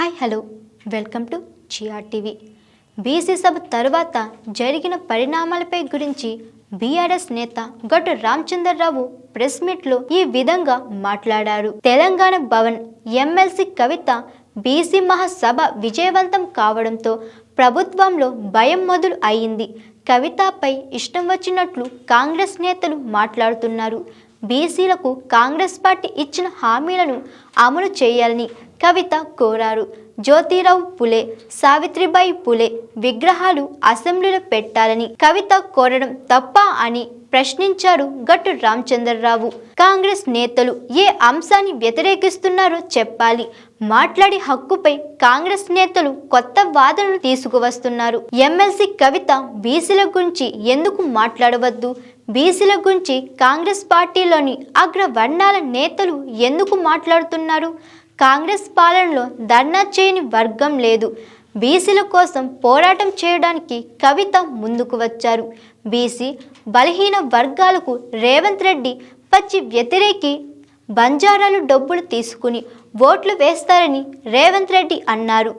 Hi hello welcome to GRTV. BC సభ తరువాత జరిగిన పరిణామాలపై గురించి బీఆర్ఎస్ నేత గట్టు రామచంద్రరావు ప్రెస్ మీట్లో ఈ విధంగా మాట్లాడారు. తెలంగాణ భవన్ ఎమ్మెల్సీ కవిత బీసీ మహాసభ విజయవంతం కావడంతో ప్రభుత్వంలో భయం మొదలు అయింది. కవితపై ఇష్టం వచ్చినట్లు కాంగ్రెస్ నేతలు మాట్లాడుతున్నారు. బీసీలకు కాంగ్రెస్ పార్టీ ఇచ్చిన హామీలను అమలు చేయాలని కవిత కోరారు. జ్యోతిరావు పులే, సావిత్రిబాయి పులే విగ్రహాలు అసెంబ్లీలో పెట్టాలని కవిత కోరడం తప్ప అని ప్రశ్నించారు గట్టు రామచంద్రరావు. కాంగ్రెస్ నేతలు ఏ అంశాన్ని వ్యతిరేకిస్తున్నారో చెప్పాలి. మాట్లాడే హక్కుపై కాంగ్రెస్ నేతలు కొత్త వాదనలు తీసుకువస్తున్నారు. ఎమ్మెల్సీ కవిత బీసీల గురించి ఎందుకు మాట్లాడవద్దు? బీసీల గురించి కాంగ్రెస్ పార్టీలోని అగ్రవర్ణాల నేతలు ఎందుకు మాట్లాడుతున్నారు? కాంగ్రెస్ పాలనలో ధర్నా చేయని వర్గం లేదు. బీసీల కోసం పోరాటం చేయడానికి కవిత ముందుకు వచ్చారు. బీసీ బలహీన వర్గాలకు రేవంత్ రెడ్డి పచ్చి వ్యతిరేకి. బంజారాలు డబ్బులు తీసుకుని ఓట్లు వేస్తారని రేవంత్ రెడ్డి అన్నారు.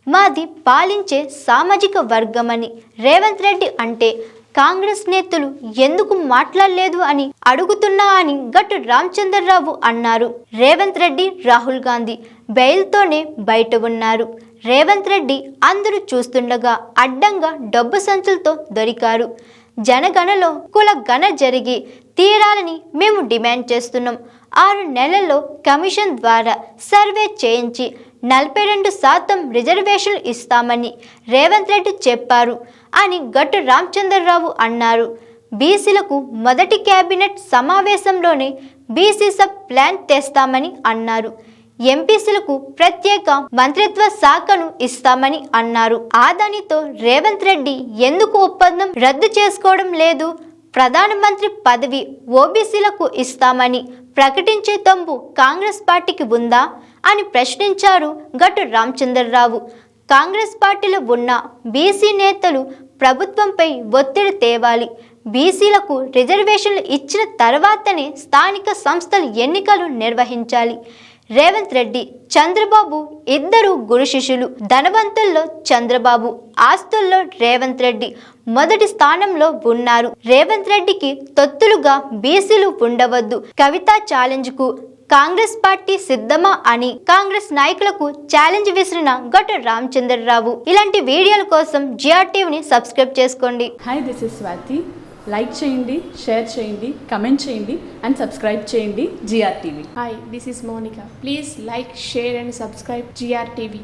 మాది పాలించే సామాజిక వర్గమని రేవంత్ రెడ్డి అంటే కాంగ్రెస్ నేతలు ఎందుకు మాట్లాడలేదు అని అడుగుతున్నా అని గట్టు రామచంద్రరావు అన్నారు. రేవంత్ రెడ్డి, రాహుల్ గాంధీ బెయిల్తోనే బయట ఉన్నారు. రేవంత్ రెడ్డి అందరూ చూస్తుండగా అడ్డంగా డబ్బు సంచులతో దొరికారు. జనగణలో కుల గణ జరిగి తీరాలని మేము డిమాండ్ చేస్తున్నాం. 6 నెలల్లో కమిషన్ ద్వారా సర్వే చేయించి 42% రిజర్వేషన్లు ఇస్తామని రేవంత్ రెడ్డి చెప్పారు అని గట్టు రామచంద్రరావు అన్నారు. బీసీలకు మొదటి కేబినెట్ సమావేశంలోనే బీసీ సబ్ ప్లాన్ తెస్తామని అన్నారు. ఎంపీసీలకు ప్రత్యేక మంత్రిత్వ శాఖను ఇస్తామని అన్నారు. ఆదానితో రేవంత్ రెడ్డి ఎందుకు ఒప్పందం రద్దు చేసుకోవడం లేదు? ప్రధానమంత్రి పదవి ఓబీసీలకు ఇస్తామని ప్రకటించే దమ్ము కాంగ్రెస్ పార్టీకి ఉందా అని ప్రశ్నించారు గట్టు రామచంద్రరావు. కాంగ్రెస్ పార్టీలో ఉన్న బీసీ నేతలు ప్రభుత్వంపై ఒత్తిడి తేవాలి. బీసీలకు రిజర్వేషన్లు ఇచ్చిన తర్వాతనే స్థానిక సంస్థల ఎన్నికలు నిర్వహించాలి. రేవంత్ రెడ్డి, చంద్రబాబు ఇద్దరు గురు శిష్యులు. ధనవంతుల్లో చంద్రబాబు, ఆస్తుల్లో రేవంత్ రెడ్డి మొదటి స్థానంలో ఉన్నారు. రేవంత్ రెడ్డికి తొత్తులుగా బీసీలు ఉండవద్దు. కవిత ఛాలెంజ్ కు కాంగ్రెస్ పార్టీ సిద్ధమా అని కాంగ్రెస్ నాయకులకు ఛాలెంజ్ విసిరిన గట్టు రామచంద్రరావు. ఇలాంటి వీడియోల కోసం జిఆర్టీవీని సబ్స్క్రైబ్ చేసుకోండి. Hi, this is Swathi. Like చేయండి, షేర్ చేయండి, కమెంట్ చేయండి అండ్ సబ్స్క్రైబ్ చేయండి GRTV. Hi, this is Monica. Please like, share and subscribe GRTV.